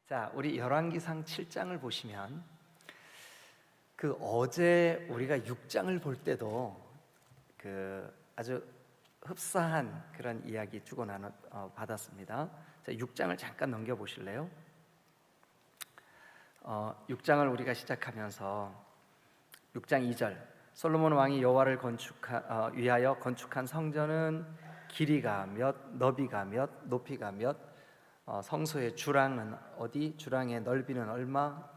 자, 우리 열왕기상 7장을 보시면 어제 우리가 6장을 볼 때도 아주 흡사한 그런 이야기 주고 받았습니다. 자, 6장을 잠깐 넘겨 보실래요? 6장을 우리가 시작하면서 6장 2절 솔로몬 왕이 여호와를 위하여 건축한 성전은 길이가 몇, 너비가 몇, 높이가 몇, 성소의 주랑은 어디, 주랑의 넓이는 얼마,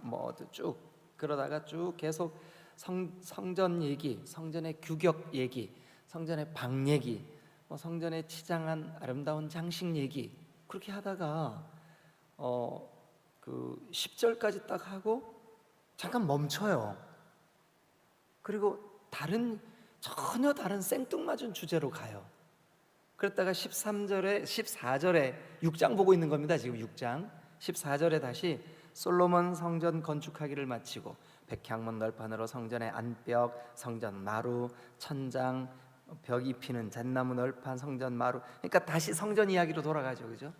쭉 그러다가 쭉 계속 성전 얘기, 성전의 규격 얘기, 성전의 방 얘기, 성전의 치장한 아름다운 장식 얘기, 그렇게 하다가 10절까지 딱 하고 잠깐 멈춰요. 그리고 전혀 다른 생뚱맞은 주제로 가요. 그랬다가 14절에 6장 보고 있는 겁니다. 지금 6장 14절에 다시 솔로몬 성전 건축하기를 마치고 백향문 널판으로 성전의 안벽, 성전 마루, 천장, 벽 입히는 잣나무 널판, 성전 마루. 그러니까 다시 성전 이야기로 돌아가죠, 그죠?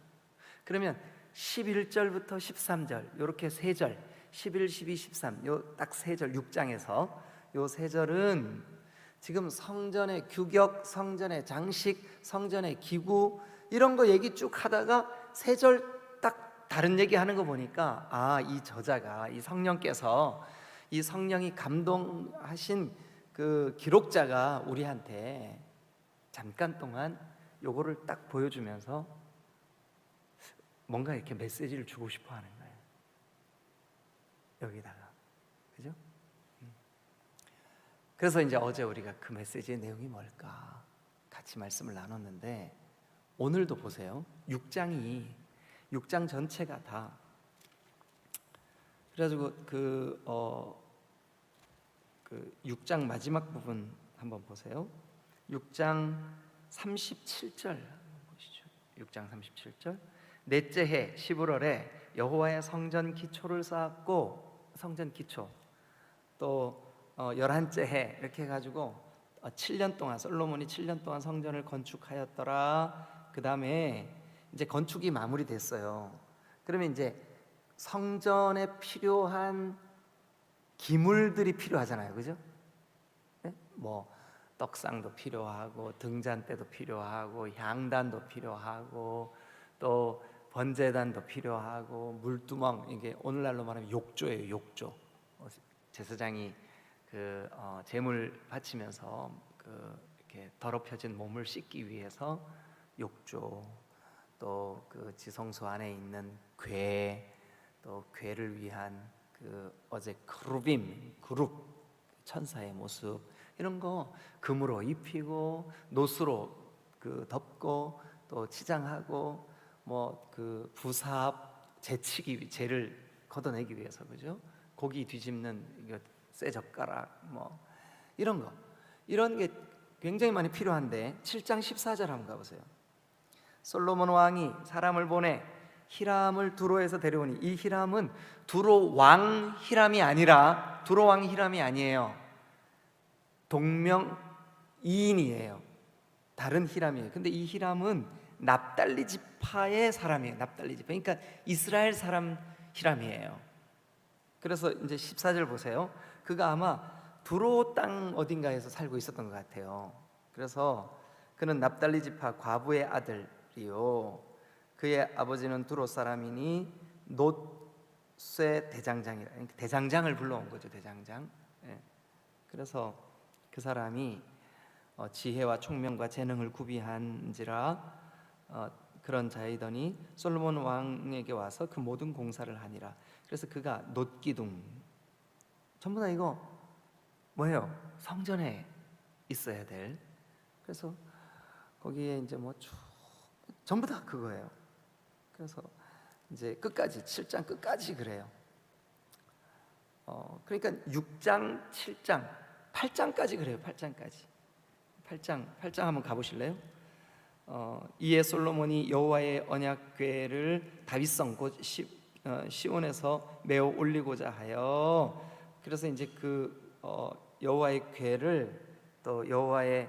그러면 11절부터 13절 이렇게 세 절, 11, 12, 13 요 딱 세 절, 6장에서 요 세 절은 지금 성전의 규격, 성전의 장식, 성전의 기구 이런 거 얘기 쭉 하다가 세 절 딱 다른 얘기 하는 거 보니까 이 저자가, 이 성령께서, 이 성령이 감동하신 그 기록자가 우리한테 잠깐 동안 요거를 딱 보여주면서 뭔가 이렇게 메시지를 주고 싶어 하는 거예요. 여기다가, 그죠? 그래서 이제 어제 우리가 그 메시지의 내용이 뭘까 같이 말씀을 나눴는데, 오늘도 보세요. 6장 전체가 다 그래가지고 6장 마지막 부분 한번 보세요. 6장 37절 한번 보시죠. 6장 37절 넷째 해 11월에 여호와의 성전 기초를 쌓았고, 성전 기초 또 11째 해 이렇게 해가지고 7년 동안, 솔로몬이 7년 동안 성전을 건축하였더라. 그 다음에 이제 건축이 마무리됐어요. 그러면 이제 성전에 필요한 기물들이 필요하잖아요, 그죠? 네? 떡상도 필요하고, 등잔대도 필요하고, 향단도 필요하고, 또 번제단도 필요하고, 물두멍, 이게 오늘날로 말하면 욕조예요, 욕조. 제사장이 제물 바치면서 이렇게 더럽혀진 몸을 씻기 위해서 욕조, 또 지성소 안에 있는 궤, 또 궤를 위한 어제 그룹 천사의 모습, 이런 거 금으로 입히고 노수로 덮고 또 치장하고 부삽 재치기, 재를 걷어내기 위해서, 그죠? 고기 뒤집는 쇠 젓가락, 이런 게 굉장히 많이 필요한데, 7장 14절 한번 가보세요. 솔로몬 왕이 사람을 보내 히람을 두로에서 데려오니, 이 히람은 두로 왕 히람이 아니라, 두로 왕 히람이 아니에요. 동명이인이에요. 다른 히람이에요. 근데 이 히람은 납달리 지파의 사람이에요. 납달리 지파. 그러니까 이스라엘 사람 히람이에요. 그래서 이제 14절 보세요. 그가 아마 두로 땅 어딘가에서 살고 있었던 것 같아요. 그래서 그는 납달리 지파 과부의 아들이요, 그의 아버지는 두로 사람이니 놋쇠 대장장이라, 대장장을 불러온 거죠, 대장장. 그래서 그 사람이 지혜와 총명과 재능을 구비한지라 그런 자이더니 솔로몬 왕에게 와서 그 모든 공사를 하니라. 그래서 그가 놋기둥, 전부 다 이거 뭐예요? 성전에 있어야 될. 그래서 거기에 이제 전부 다 그거예요. 그래서 이제 끝까지 7장 끝까지 그래요. 그러니까 6장, 7장, 8장까지 그래요. 8장까지. 8장 한번 가보실래요? 이에 솔로몬이 여호와의 언약궤를 다윗성 곧 시온에서 메어 올리고자 하여, 그래서 이제 여호와의 궤를, 또 여호와의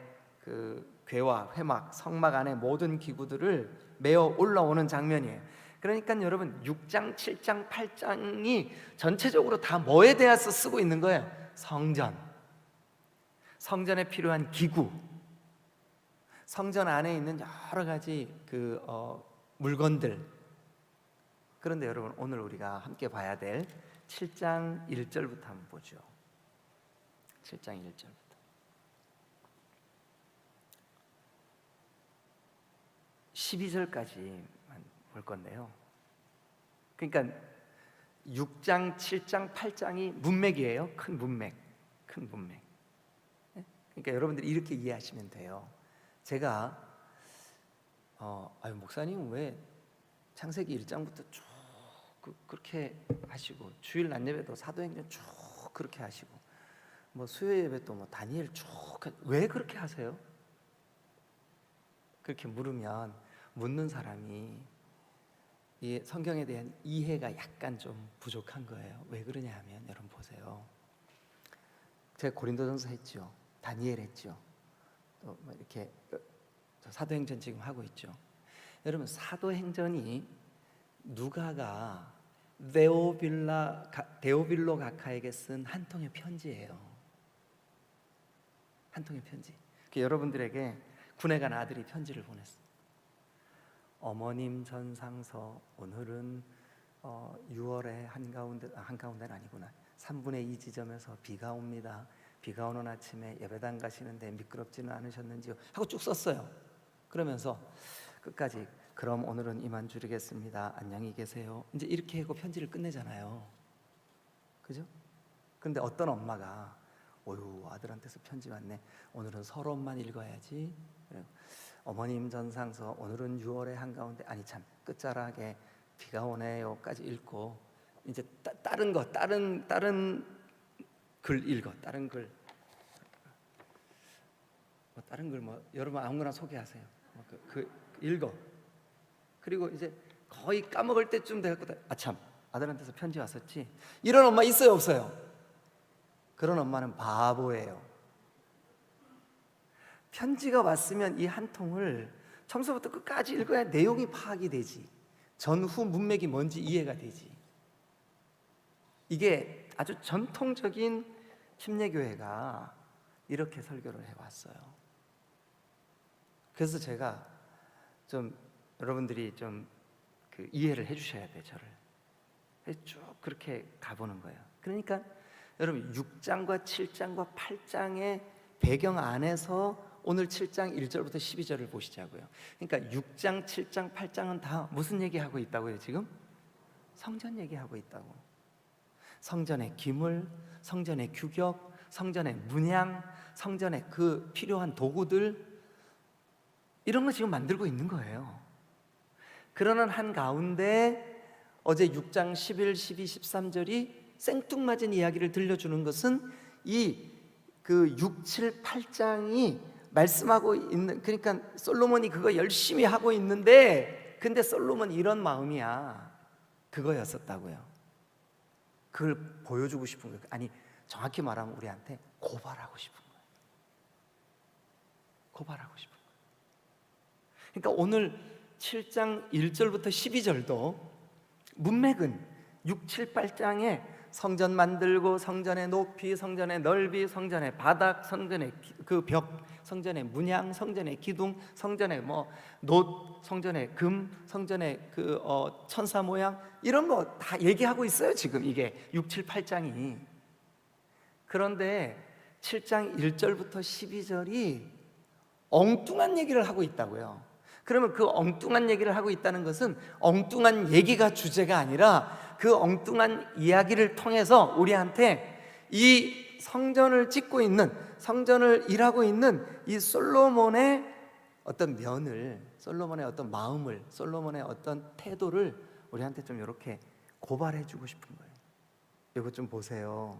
궤와 회막, 성막 안에 모든 기구들을 메어 올라오는 장면이에요. 그러니까 여러분 6장, 7장, 8장이 전체적으로 다 뭐에 대해서 쓰고 있는 거예요? 성전, 성전에 필요한 기구, 성전 안에 있는 여러 가지 물건들. 그런데 여러분 오늘 우리가 함께 봐야 될 7장 1절부터 한번 보죠. 7장 1절부터. 12절까지만 볼 건데요. 그러니까 6장, 7장, 8장이 문맥이에요. 큰 문맥. 큰 문맥. 그러니까 여러분들이 이렇게 이해하시면 돼요. 제가 목사님 왜 창세기 1장부터 쭉 그렇게 하시고 주일 낮 예배도 사도행전 쭉 그렇게 하시고 뭐 수요 예배도 뭐 다니엘 쭉 왜 그렇게 하세요? 그렇게 물으면 묻는 사람이 이 성경에 대한 이해가 약간 좀 부족한 거예요. 왜 그러냐 하면 여러분 보세요. 제가 고린도전서 했죠. 다니엘 했죠. 또 뭐 이렇게 사도행전 지금 하고 있죠. 여러분 사도행전이 누가가 데오빌로 각하에게 쓴 한 통의 편지예요. 한 통의 편지. 여러분들에게 군에 간 아들이 편지를 보냈어요. 어머님 전상서 오늘은 6월의 한가운데는 아니구나. 3분의 2 지점에서 비가 옵니다. 비가 오는 아침에 예배당 가시는데 미끄럽지는 않으셨는지요? 하고 쭉 썼어요. 그러면서 끝까지 그럼 오늘은 이만 줄이겠습니다. 안녕히 계세요. 이제 이렇게 하고 편지를 끝내잖아요. 그죠? 근데 어떤 엄마가 어휴 아들한테서 편지 왔네. 오늘은 서론만 읽어야지. 어머님 전상서 오늘은 6월의 한가운데 아니 참 끝자락에 비가 오네요까지 읽고 이제 다른 글 읽어. 다른 글 뭐 여러분 아무거나 소개하세요. 읽어. 그리고 이제 거의 까먹을 때쯤 돼갖고 아참 아들한테서 편지 왔었지. 이런 엄마 있어요 없어요? 그런 엄마는 바보예요. 편지가 왔으면 이 한 통을 처음부터 끝까지 읽어야 내용이 파악이 되지. 전후 문맥이 뭔지 이해가 되지. 이게 아주 전통적인 침례교회가 이렇게 설교를 해왔어요. 그래서 제가 좀 여러분들이 좀 이해를 해주셔야 돼요. 저를 쭉 그렇게 가보는 거예요. 그러니까 여러분 6장과 7장과 8장의 배경 안에서 오늘 7장 1절부터 12절을 보시자고요. 그러니까 6장, 7장, 8장은 다 무슨 얘기하고 있다고요? 지금 성전 얘기하고 있다고. 성전의 기물, 성전의 규격, 성전의 문양, 성전의 그 필요한 도구들, 이런 거 지금 만들고 있는 거예요. 그러는 한가운데 어제 6장 11, 12, 13절이 생뚱맞은 이야기를 들려주는 것은 이 6, 7, 8장이 말씀하고 있는, 그러니까 솔로몬이 그거 열심히 하고 있는데 근데 솔로몬 이런 마음이야. 그거였었다고요. 그걸 보여주고 싶은 거예요. 아니 정확히 말하면 우리한테 고발하고 싶은 거예요. 고발하고 싶은 거예요. 그러니까 오늘 7장 1절부터 12절도 문맥은 6, 7, 8장에 성전 만들고 성전의 높이, 성전의 넓이, 성전의 바닥, 성전의 그 벽, 성전의 문양, 성전의 기둥, 성전의 놋, 성전의 금, 성전의 천사 모양, 이런 거 다 얘기하고 있어요. 지금 이게 6, 7, 8장이. 그런데 7장 1절부터 12절이 엉뚱한 얘기를 하고 있다고요. 그러면 그 엉뚱한 얘기를 하고 있다는 것은 엉뚱한 얘기가 주제가 아니라 그 엉뚱한 이야기를 통해서 우리한테 이 성전을 짓고 있는, 성전을 일하고 있는 이 솔로몬의 어떤 면을, 솔로몬의 어떤 마음을, 솔로몬의 어떤 태도를 우리한테 좀 이렇게 고발해 주고 싶은 거예요. 이거 좀 보세요.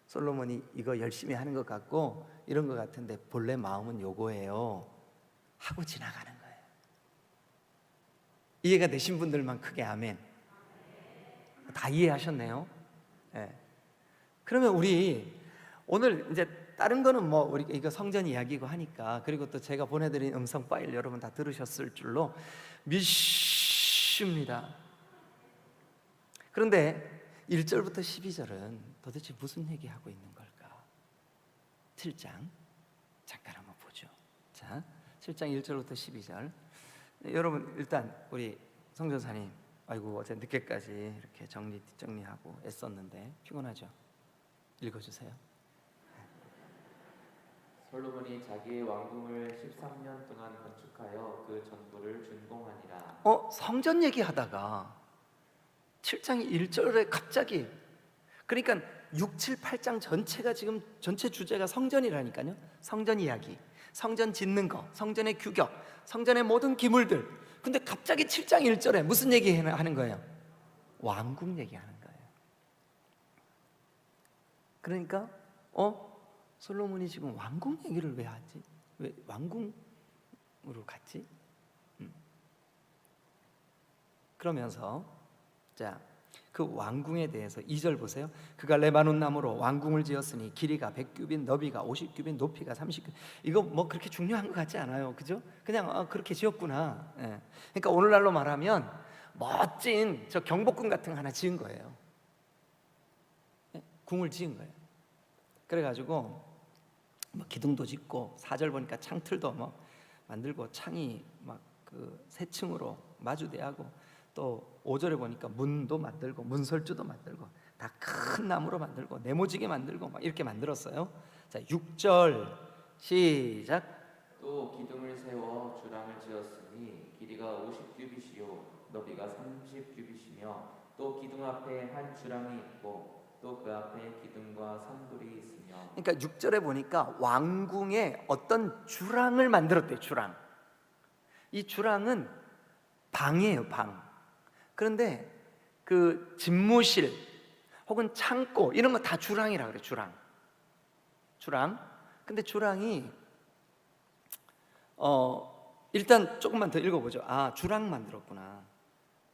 솔로몬이 이거 열심히 하는 것 같고 이런 것 같은데 본래 마음은 요거예요 하고 지나가는 거예요. 이해가 되신 분들만 크게 아멘. 다 이해하셨네요. 네. 그러면 우리 오늘 이제 다른 거는 우리 이거 성전 이야기고 하니까, 그리고 또 제가 보내드린 음성 파일 여러분 다 들으셨을 줄로 믿습니다. 그런데 1절부터 12절은 도대체 무슨 얘기하고 있는 걸까? 7장 잠깐 한번 보죠. 자, 7장 1절부터 12절. 여러분 일단 우리 성전사님, 아이고 어제 늦게까지 이렇게 정리하고 애썼는데 피곤하죠? 읽어주세요. 솔로몬이 자기의 왕궁을 13년 동안 건축하여 그 전부를 준공하니라. 성전 얘기하다가 7장 1절에 갑자기, 그러니까 6, 7, 8장 전체가 지금 전체 주제가 성전이라니까요. 성전 이야기, 성전 짓는 거, 성전의 규격, 성전의 모든 기물들. 근데 갑자기 7장 1절에 무슨 얘기 하는 거예요? 왕궁 얘기하는 거예요. 그러니까 솔로몬이 지금 왕궁 얘기를 왜 하지? 왜 왕궁으로 갔지? 그러면서 자, 그 왕궁에 대해서 2절 보세요. 그가 레바논 나무로 왕궁을 지었으니 길이가 100규빗, 너비가 50규빗, 높이가 30규빗. 이거 뭐 그렇게 중요한 것 같지 않아요, 그죠? 그냥 그렇게 지었구나. 예. 그러니까 오늘날로 말하면 멋진 저 경복궁 같은 거 하나 지은 거예요. 예? 궁을 지은 거예요. 그래가지고 뭐 기둥도 짓고 4절 보니까 창틀도 뭐 만들고 창이 막 그 세 층으로 마주대하고 또 5절에 보니까 문도 만들고 문설주도 만들고 다 큰 나무로 만들고 네모지게 만들고 막 이렇게 만들었어요. 자, 6절 시작. 또 기둥을 세워 주랑을 지었으니 길이가 50규빗이요 너비가 30규빗이며 또 기둥 앞에 한 주랑이 있고 또 그 앞에 기둥과 산돌이 있으며. 그러니까 6절에 보니까 왕궁에 어떤 주랑을 만들었대요. 주랑. 이 주랑은 방이에요, 방. 그런데 그 집무실 혹은 창고 이런 거 다 주랑이라 그래요. 주랑. 근데 주랑이 일단 조금만 더 읽어보죠. 주랑 만들었구나.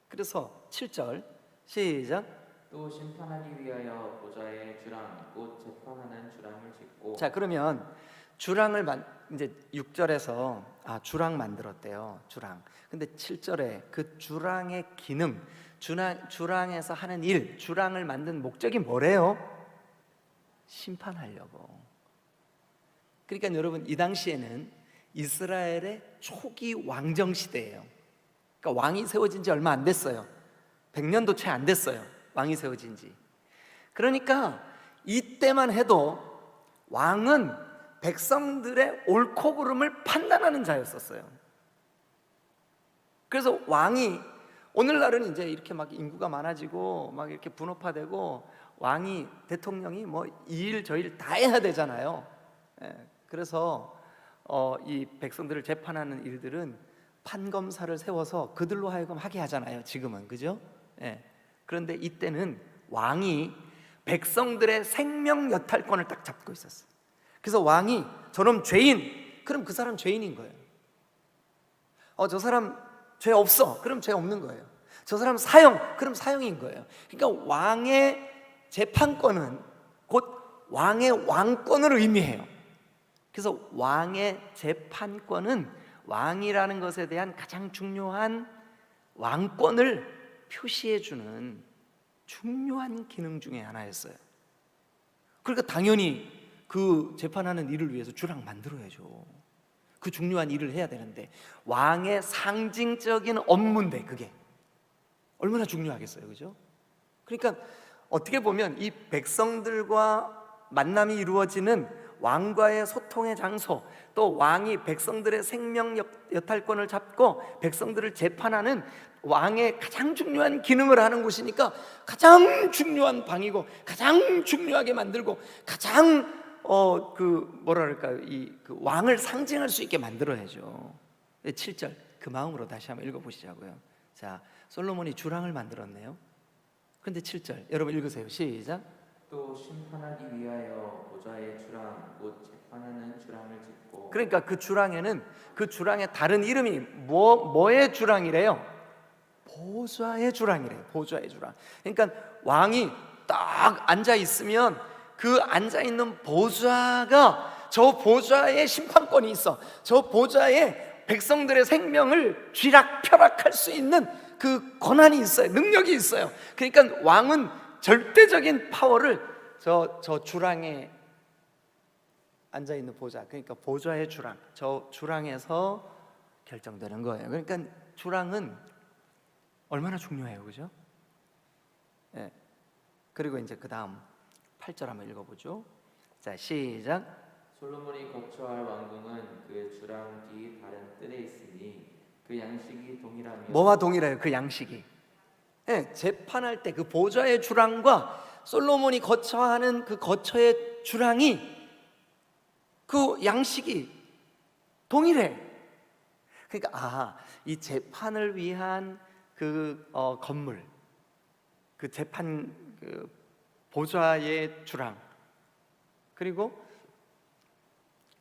그래서 7절 시작. 또 심판하기 위하여 보좌에 주랑 곧 재판하는 주랑을 짓고. 자, 그러면 주랑을 이제 6절에서 주랑 만들었대요. 주랑. 근데 7절에 그 주랑의 기능, 주랑에서 하는 일, 주랑을 만든 목적이 뭐래요? 심판하려고. 그러니까 여러분, 이 당시에는 이스라엘의 초기 왕정 시대예요. 그러니까 왕이 세워진 지 얼마 안 됐어요. 100년도 채 안 됐어요. 왕이 세워진 지. 그러니까 이때만 해도 왕은 백성들의 옳고 그름을 판단하는 자였었어요. 그래서 왕이, 오늘날은 이제 이렇게 막 인구가 많아지고 막 이렇게 분업화되고 왕이, 대통령이 뭐 이 일 저 일 다 해야 되잖아요. 그래서 이 백성들을 재판하는 일들은 판검사를 세워서 그들로 하여금 하게 하잖아요, 지금은. 그죠? 그런데 이때는 왕이 백성들의 생명 여탈권을 딱 잡고 있었어요. 그래서 왕이 저놈 죄인, 그럼 그 사람 죄인인 거예요. 저 사람 죄 없어, 그럼 죄 없는 거예요. 저 사람 사형, 그럼 사형인 거예요. 그러니까 왕의 재판권은 곧 왕의 왕권을 의미해요. 그래서 왕의 재판권은 왕이라는 것에 대한 가장 중요한 왕권을 표시해주는 중요한 기능 중에 하나였어요. 그러니까 당연히 그 재판하는 일을 위해서 주랑 만들어야죠. 그 중요한 일을 해야 되는데, 왕의 상징적인 업무인데 그게 얼마나 중요하겠어요, 그죠? 그러니까 어떻게 보면 이 백성들과 만남이 이루어지는 왕과의 소통의 장소, 또 왕이 백성들의 생명 여탈권을 잡고 백성들을 재판하는 왕의 가장 중요한 기능을 하는 곳이니까 가장 중요한 방이고, 가장 중요하게 만들고, 가장 그 왕을 상징할 수 있게 만들어야죠. 7절 그 마음으로 다시 한번 읽어보시자고요. 자, 솔로몬이 주랑을 만들었네요. 그런데 7절 여러분 읽으세요. 시작. 또 심판하기 위하여 보좌에 주랑 곧 재판하는 주랑을 짓고. 그러니까 그 주랑에는, 그 주랑의 다른 이름이 뭐의 주랑이래요? 보좌의 주랑이래요. 보좌의 주랑. 그러니까 왕이 딱 앉아 있으면 그 앉아 있는 보좌가, 저 보좌에 심판권이 있어. 저 보좌에 백성들의 생명을 쥐락펴락할 수 있는 그 권한이 있어요. 능력이 있어요. 그러니까 왕은 절대적인 파워를 저 주랑에 앉아 있는 보좌, 그러니까 보좌의 주랑, 저 주랑에서 결정되는 거예요. 그러니까 주랑은 얼마나 중요해요, 그죠? 예. 그리고 이제 그 다음 8절 한번 읽어보죠. 자, 시작. 솔로몬이 거처할 왕궁은 그 주랑 뒤 다른 뜰에 있으니 그 양식이 동일하며 뭐와 동일해요? 그 양식이. 예, 재판할 때 그 보좌의 주랑과 솔로몬이 거처하는 그 거처의 주랑이 그 양식이 동일해. 그러니까 이 재판을 위한 그 건물, 그 재판 그 보좌의 주랑, 그리고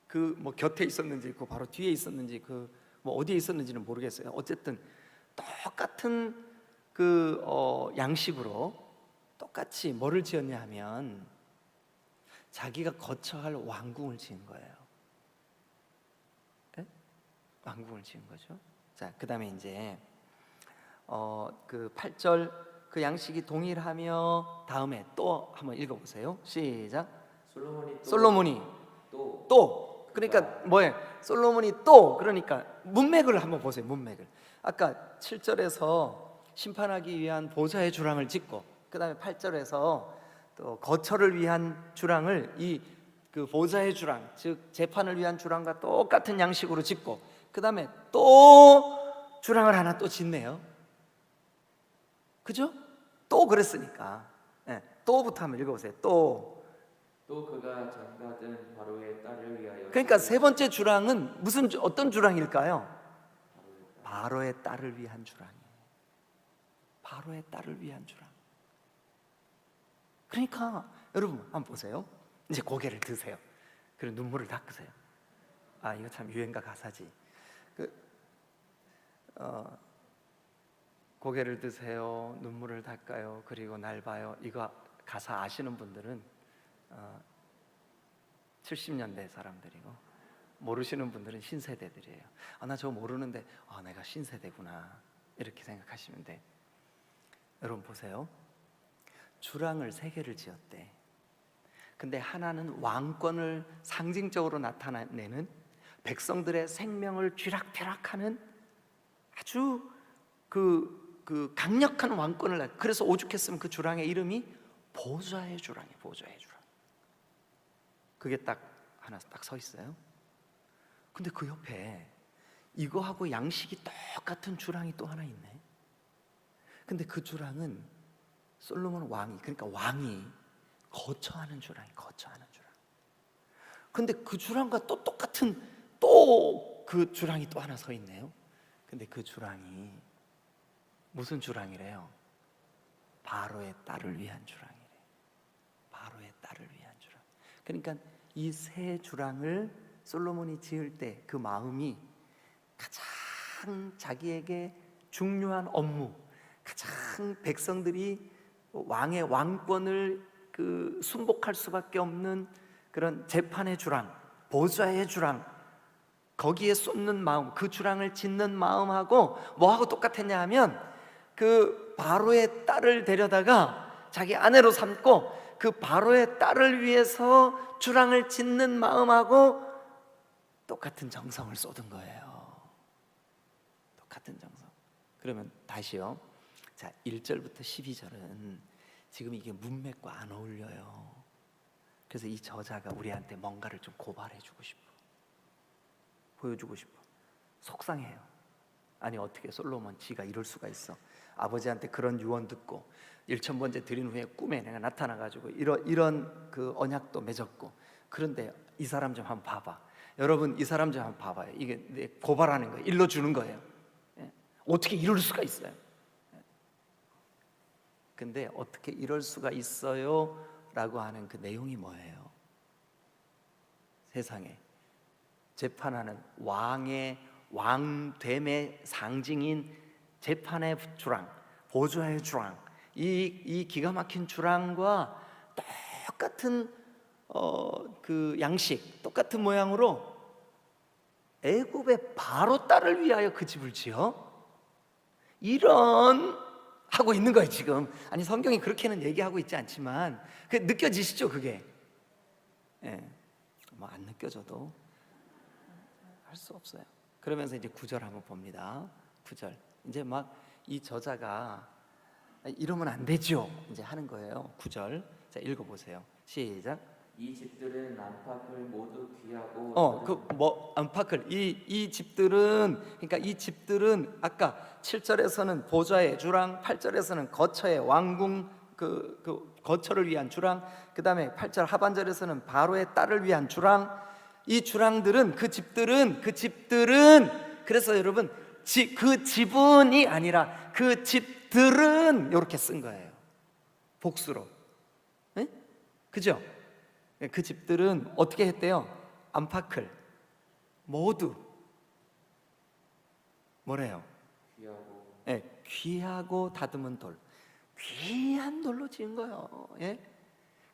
그 뭐 곁에 있었는지 그 바로 뒤에 있었는지 그 뭐 어디에 있었는지는 모르겠어요. 어쨌든 똑같은 그 양식으로 똑같이 뭐를 지었냐 하면 자기가 거처할 왕궁을 지은 거예요. 네? 왕궁을 지은 거죠. 자, 그다음에 이제 그 8절 그 양식이 동일하며 다음에 또 한번 읽어보세요. 시작. 솔로몬이 또 그러니까 뭐예요? 솔로몬이 또 그러니까 문맥을 한번 보세요. 문맥을 아까 7절에서 심판하기 위한 보좌의 주랑을 짓고 그 다음에 8절에서 또 거처를 위한 주랑을 이 그 보좌의 주랑 즉 재판을 위한 주랑과 똑같은 양식으로 짓고 그 다음에 또 주랑을 하나 또 짓네요. 그죠? 또 그랬으니까 또부터 한번 읽어보세요. 또 그가 장가든 바로의 딸을 위하여 그러니까 세 번째 주랑은 어떤 주랑일까요? 바로의 딸을 위한 주랑이에요. 바로의 딸을 위한 주랑. 그러니까 여러분 한번 보세요. 이제 고개를 드세요. 그리고 눈물을 닦으세요. 이거 참 유행가 가사지. 고개를 드세요. 눈물을 닦아요. 그리고 날 봐요. 이거 가사 아시는 분들은 70년대 사람들이고 모르시는 분들은 신세대들이에요. 나 저거 모르는데 내가 신세대구나 이렇게 생각하시면 돼. 여러분 보세요. 주랑을 3개를 지었대. 근데 하나는 왕권을 상징적으로 나타내는 백성들의 생명을 쥐락펴락하는 아주 그 강력한 왕권을, 그래서 오죽했으면 그 주랑의 이름이 보좌의 주랑이에요. 보좌의 주랑. 그게 딱 하나 딱 서 있어요. 근데 그 옆에 이거하고 양식이 똑같은 주랑이 또 하나 있네. 근데 그 주랑은 솔로몬 왕이, 그러니까 왕이 거처하는 주랑이, 거처하는 주랑. 근데 그 주랑과 또 똑같은 또 그 주랑이 또 하나 서 있네요. 근데 그 주랑이 무슨 주랑이래요? 바로의 딸을 위한 주랑이래. 바로의 딸을 위한 주랑. 그러니까 이 세 주랑을 솔로몬이 지을 때 그 마음이 가장 자기에게 중요한 업무, 가장 백성들이 왕의 왕권을 순복할 수밖에 없는 그런 재판의 주랑, 보좌의 주랑, 거기에 쏟는 마음, 그 주랑을 짓는 마음하고 뭐하고 똑같았냐 하면 그 바로의 딸을 데려다가 자기 아내로 삼고 그 바로의 딸을 위해서 주랑을 짓는 마음하고 똑같은 정성을 쏟은 거예요. 똑같은 정성. 그러면 다시요. 자, 1절부터 12절은 지금 이게 문맥과 안 어울려요. 그래서 이 저자가 우리한테 뭔가를 좀 고발해 주고 싶어. 보여주고 싶어. 속상해요. 아니 어떻게 솔로몬 지가 이럴 수가 있어. 아버지한테 그런 유언 듣고 1000번째 드린 후에 꿈에 내가 나타나가지고 이런 그 언약도 맺었고, 그런데 이 사람 좀 한번 봐봐. 여러분 이 사람 좀 한번 봐봐요. 이게 내 고발하는 거예요. 일러주는 거예요. 어떻게 이럴 수가 있어요. 근데 어떻게 이럴 수가 있어요? 라고 하는 그 내용이 뭐예요? 세상에 재판하는 왕됨의 상징인 재판의 주랑, 보좌의 주랑, 이 기가 막힌 주랑과 똑같은 그 양식, 똑같은 모양으로 애굽의 바로 딸을 위하여 그 집을 지어? 이런 하고 있는 거예요 지금. 아니 성경이 그렇게는 얘기하고 있지 않지만 그 느껴지시죠 그게? 예, 뭐 안 느껴져도 할 수 없어요. 그러면서 이제 9절 한번 봅니다. 9절 이제 막 이 저자가 이러면 안 되죠 이제 하는 거예요. 9절 자 읽어보세요. 시작. 이 집들은 안팎을 모두 귀하고 안팎을 이 집들은 그러니까 이 집들은 아까 7절에서는 보좌의 주랑, 8절에서는 거처의 왕궁 그 거처를 위한 주랑, 그다음에 8절 하반절에서는 바로의 딸을 위한 주랑. 이 주랑들은 그 집들은 그래서 여러분 그 지분이 아니라 그 집들은 이렇게 쓴 거예요. 복수로. 네? 그죠? 그 집들은 어떻게 했대요? 안팎을 모두 뭐래요? 귀하고 예, 귀하고 다듬은 돌, 귀한 돌로 지은 거예요. 예?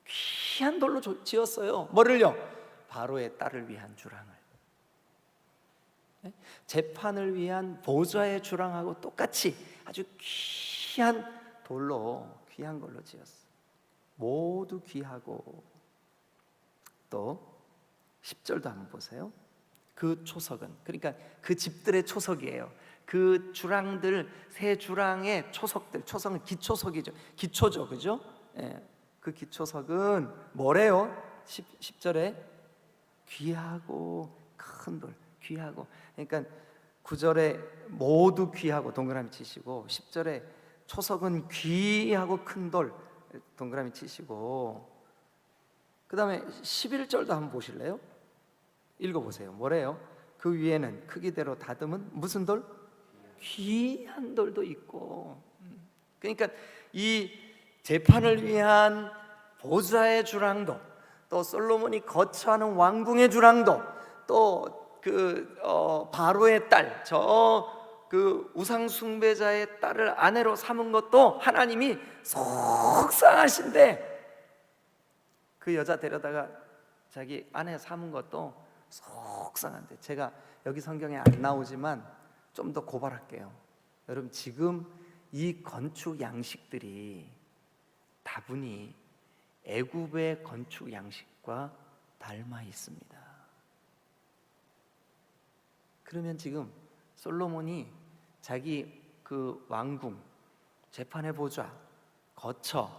귀한 돌로 지었어요. 뭐를요? 바로의 딸을 위한 주랑을. 예? 재판을 위한 보좌의 주랑하고 똑같이 아주 귀한 돌로 귀한 걸로 지었어. 모두 귀하고. 또 10절도 한번 보세요. 그 초석은 그러니까 그 집들의 초석이에요. 그 주랑들 세 주랑의 초석들, 초석은 기초석이죠. 기초죠, 그죠? 예, 그 기초석은 뭐래요? 10절에 귀하고 큰 돌, 귀하고. 그러니까 9절에 모두 귀하고 동그라미 치시고 10절에 초석은 귀하고 큰 돌 동그라미 치시고 그 다음에 11절도 한번 보실래요? 읽어보세요. 뭐래요? 그 위에는 크기대로 다듬은 무슨 돌? 귀한 돌도 있고. 그러니까 이 재판을 위한 보좌의 주랑도, 또 솔로몬이 거처하는 왕궁의 주랑도, 또 바로의 딸, 그 우상 숭배자의 딸을 아내로 삼은 것도 하나님이 속상하신데, 그 여자 데려다가 자기 아내 삼은 것도 속상한데, 제가 여기 성경에 안 나오지만 좀 더 고발할게요. 여러분, 지금 이 건축 양식들이 다분히 애굽의 건축 양식과 닮아 있습니다. 그러면 지금 솔로몬이 자기 그 왕궁, 재판의 보좌, 거처,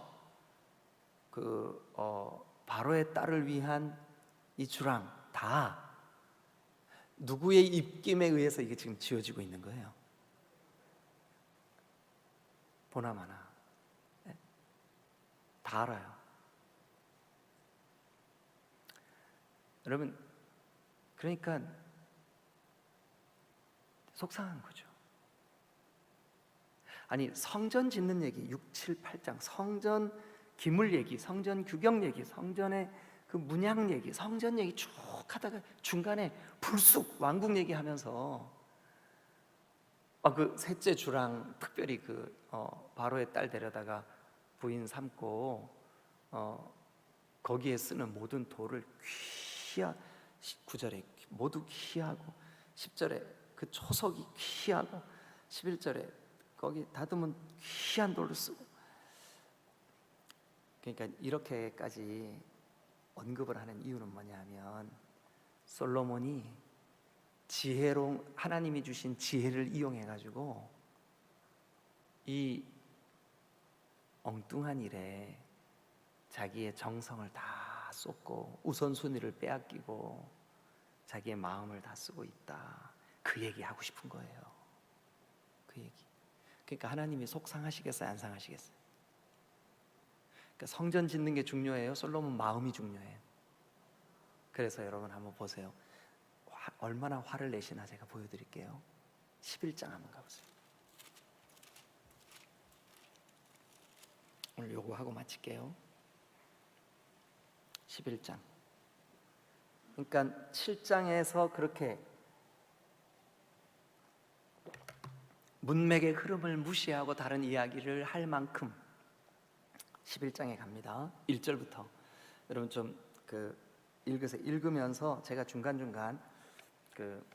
바로의 딸을 위한 이 주랑 다 누구의 입김에 의해서 이게 지금 지어지고 있는 거예요? 보나마나 다 알아요. 여러분, 그러니까 속상한 거죠. 아니, 성전 짓는 얘기 6, 7, 8장 성전 기물 얘기, 성전 규격 얘기, 성전의 그 문양 얘기, 성전 얘기 쭉 하다가 중간에 불쑥 왕궁 얘기하면서 그 셋째 주랑 특별히 바로의 딸 데려다가 부인 삼고 거기에 쓰는 모든 돌을 9절에 모두 귀하고 10절에 그 초석이 귀하고 11절에 거기 다듬은 귀한 돌을 쓰고, 그러니까 이렇게까지 언급을 하는 이유는 뭐냐면 솔로몬이 지혜로 하나님이 주신 지혜를 이용해 가지고 이 엉뚱한 일에 자기의 정성을 다 쏟고 우선순위를 빼앗기고 자기의 마음을 다 쓰고 있다, 그 얘기 하고 싶은 거예요. 그 얘기. 그러니까 하나님이 속상하시겠어요, 안 상하시겠어요? 그러니까 성전 짓는 게 중요해요, 솔로몬 마음이 중요해요? 그래서 여러분 한번 보세요. 얼마나 화를 내시나 제가 보여드릴게요. 11장 한번 가보세요. 오늘 요거 하고 마칠게요. 11장. 그러니까 7장에서 그렇게 문맥의 흐름을 무시하고 다른 이야기를 할 만큼 11장에 갑니다. 1절부터 여러분 좀 읽으면서 제가 중간중간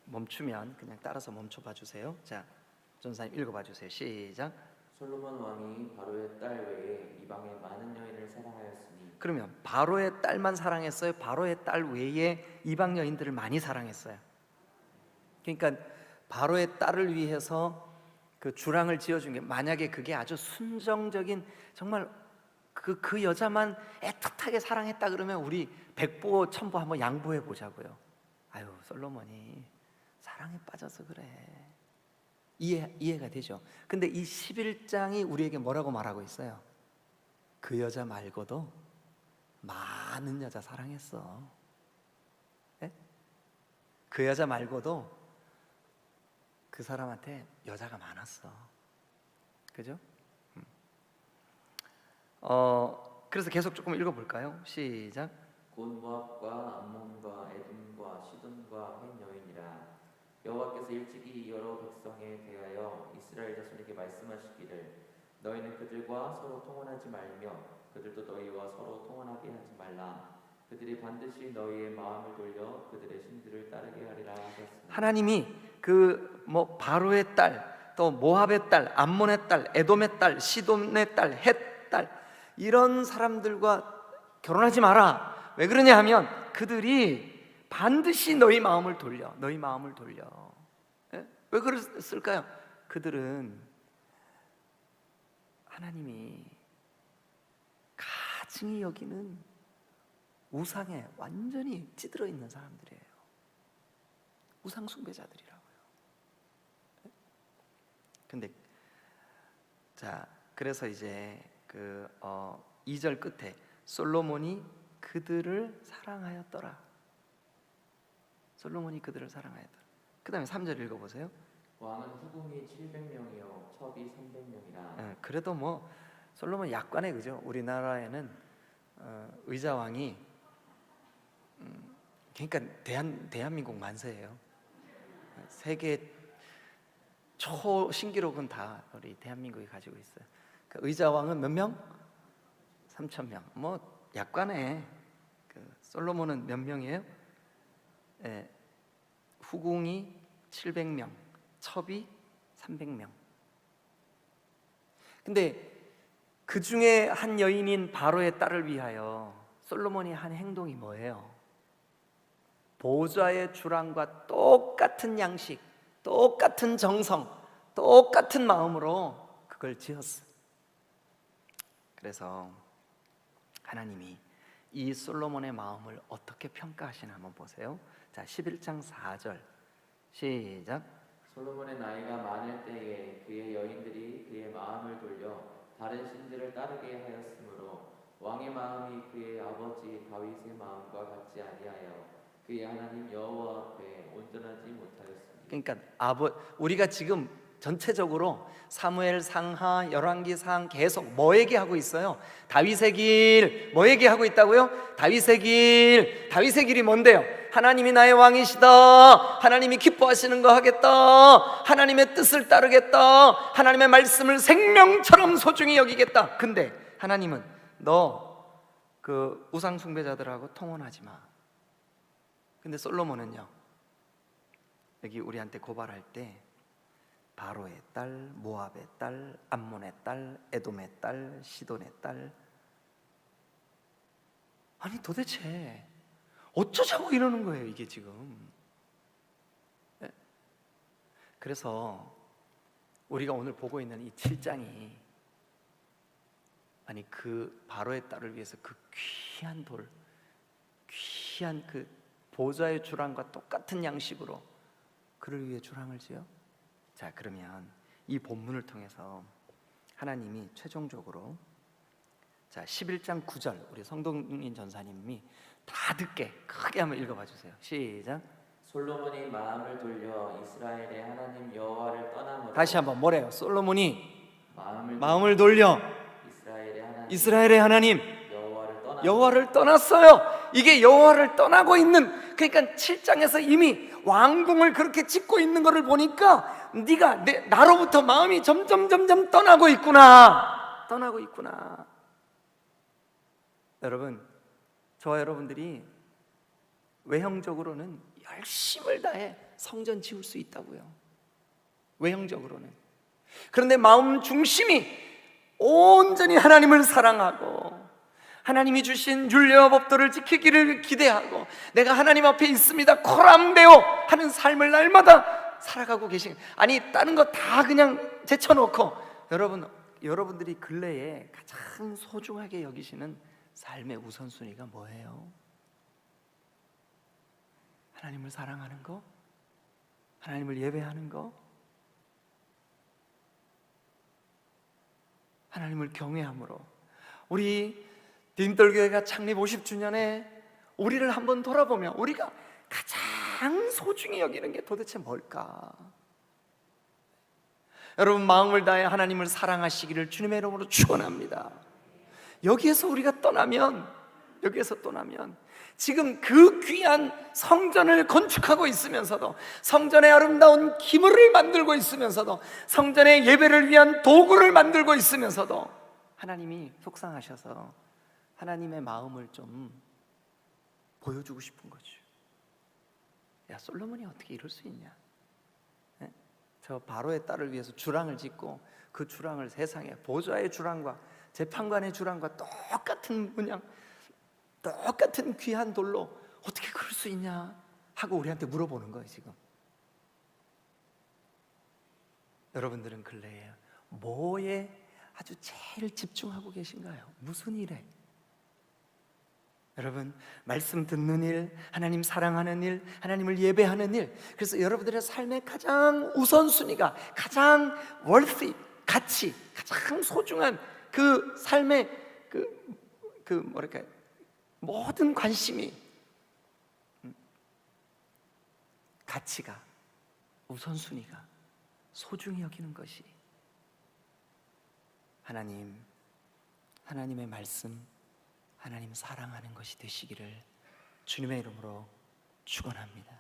멈추면 그냥 따라서 멈춰봐 주세요. 자, 전사님 읽어봐 주세요. 시작. 솔로몬 왕이 바로의 딸 외에 이방의 많은 여인을 사랑하였으니. 그러면 바로의 딸만 사랑했어요? 바로의 딸 외에 이방 여인들을 많이 사랑했어요. 그러니까 바로의 딸을 위해서 그 주랑을 지어준 게, 만약에 그게 아주 순정적인 정말 그 여자만 애틋하게 사랑했다 그러면 우리 백보 천보 한번 양보해 보자고요. 아유, 솔로몬이 사랑에 빠져서 그래. 이해가 되죠? 근데 이 11장이 우리에게 뭐라고 말하고 있어요? 그 여자 말고도 많은 여자 사랑했어. 네? 그 여자 말고도 그 사람한테 여자가 많았어. 그죠? 그래서 계속 조금 읽어볼까요? 시작. 곧 모압과 암몬과 에돔과 시돈과 헷 여인이라. 여호와께서 일찍이 여러 백성에 대하여 이스라엘 자손에게 말씀하시기를 너희는 그들과 서로 통혼하지 말며 그들도 너희와 서로 통혼하게 하지 말라. 그들이 반드시 너희의 마음을 돌려 그들의 신들을 따르게 하리라 하셨으니. 하나님이 바로의 딸, 또 모압의 딸, 암몬의 딸, 에돔의 딸, 시돈의 딸, 헷 딸, 이런 사람들과 결혼하지 마라. 왜 그러냐 하면 그들이 반드시 너희 마음을 돌려. 예? 왜 그랬을까요? 그들은 하나님이 가증히 여기는 우상에 완전히 찌들어 있는 사람들이에요. 우상 숭배자들이라고요. 근데 그래서 이제 2절 끝에 솔로몬이 그들을 사랑하였더라. 그 다음에 3절 읽어보세요. 왕은 후궁이 700명이요 첩이 300명이라. 그래도 솔로몬 약관에, 그죠? 우리나라에는 의자왕이 그러니까 대한민국 만세예요. 세계 초신기록은 다 우리 대한민국이 가지고 있어요. 그러니까 의자왕은 몇 명? 3,000명. 약관에 솔로몬은 몇 명이에요? 후궁이 700명, 첩이 300명. 근데 그 중에 한 여인인 바로의 딸을 위하여 솔로몬이 한 행동이 뭐예요? 보좌의 주랑과 똑같은 양식, 똑같은 정성, 똑같은 마음으로 그걸 지었어. 그래서 하나님이 이 솔로몬의 마음을 어떻게 평가하시나 한번 보세요. 자, 11장 4절 시작. 솔로몬의 나이가 많을 때에 그의 여인들이 그의 마음을 돌려 다른 신들을 따르게 하였으므로 왕의 마음이 그의 아버지 다윗의 마음과 같지 아니하여 그의 하나님 여호와 앞에 온전하지 못하였습니다. 그러니까 우리가 지금 전체적으로 사무엘 상하, 열왕기 상 계속 뭐 얘기하고 있어요? 다윗의 길. 뭐 얘기하고 있다고요? 다윗의 길이 뭔데요? 하나님이 나의 왕이시다. 하나님이 기뻐하시는 거 하겠다. 하나님의 뜻을 따르겠다. 하나님의 말씀을 생명처럼 소중히 여기겠다. 근데 하나님은 너 그 우상 숭배자들하고 통혼하지 마. 근데 솔로몬은요, 여기 우리한테 고발할 때 바로의 딸, 모압의 딸, 암몬의 딸, 에돔의 딸, 시돈의 딸. 아니 도대체 어쩌자고 이러는 거예요, 이게 지금. 그래서 우리가 오늘 보고 있는 이 7장이 그 바로의 딸을 위해서 그 귀한 돌, 귀한 그 보좌의 주랑과 똑같은 양식으로 그를 위해 주랑을 지어? 자, 그러면 이 본문을 통해서 하나님이 최종적으로 11장 9절 우리 성동인 전사님이 다 듣게 크게 한번 읽어봐 주세요. 시작. 솔로몬이 마음을 돌려 이스라엘의 하나님 여호와를 떠남으로. 다시 한번 뭐래요? 솔로몬이 마음을 돌려 이스라엘의 하나님 여호와를 떠났어요. 이게 여호와를 떠나고 있는, 그러니까 7장에서 이미 왕궁을 그렇게 짓고 있는 것을 보니까 네가 나로부터 마음이 점점 떠나고 있구나. 여러분, 저와 여러분들이 외형적으로는 열심을 다해 성전 지을 수 있다고요. 외형적으로는. 그런데 마음 중심이 온전히 하나님을 사랑하고 하나님이 주신 율례와 법도를 지키기를 기대하고 내가 하나님 앞에 있습니다 코람데오 하는 삶을 날마다 살아가고 계신, 아니 다른 거 다 그냥 제쳐놓고 여러분들이 근래에 가장 소중하게 여기시는 삶의 우선순위가 뭐예요? 하나님을 사랑하는 거? 하나님을 예배하는 거? 하나님을 경외함으로 우리 딘떨교회가 창립 50주년에 우리를 한번 돌아보면 우리가 가장 소중히 여기는 게 도대체 뭘까? 여러분, 마음을 다해 하나님을 사랑하시기를 주님의 이름으로 축원합니다. 여기에서 떠나면 지금 그 귀한 성전을 건축하고 있으면서도, 성전의 아름다운 기물을 만들고 있으면서도, 성전의 예배를 위한 도구를 만들고 있으면서도 하나님이 속상하셔서 하나님의 마음을 좀 보여주고 싶은 거죠. 야, 솔로몬이 어떻게 이럴 수 있냐? 네? 저 바로의 딸을 위해서 주랑을 짓고 그 주랑을 세상에 보좌의 주랑과 재판관의 주랑과 똑같은 문양, 똑같은 귀한 돌로 어떻게 그럴 수 있냐 하고 우리한테 물어보는 거예요. 지금 여러분들은 근래에 뭐에 아주 제일 집중하고 계신가요? 무슨 일에? 여러분, 말씀 듣는 일, 하나님 사랑하는 일, 하나님을 예배하는 일, 그래서 여러분들의 삶의 가장 우선순위가, 가장 worthy, 가치, 가장 소중한 그 삶의 뭐랄까, 모든 관심이, 가치가, 우선순위가 소중히 여기는 것이 하나님의 말씀, 하나님 사랑하는 것이 되시기를 주님의 이름으로 축원합니다.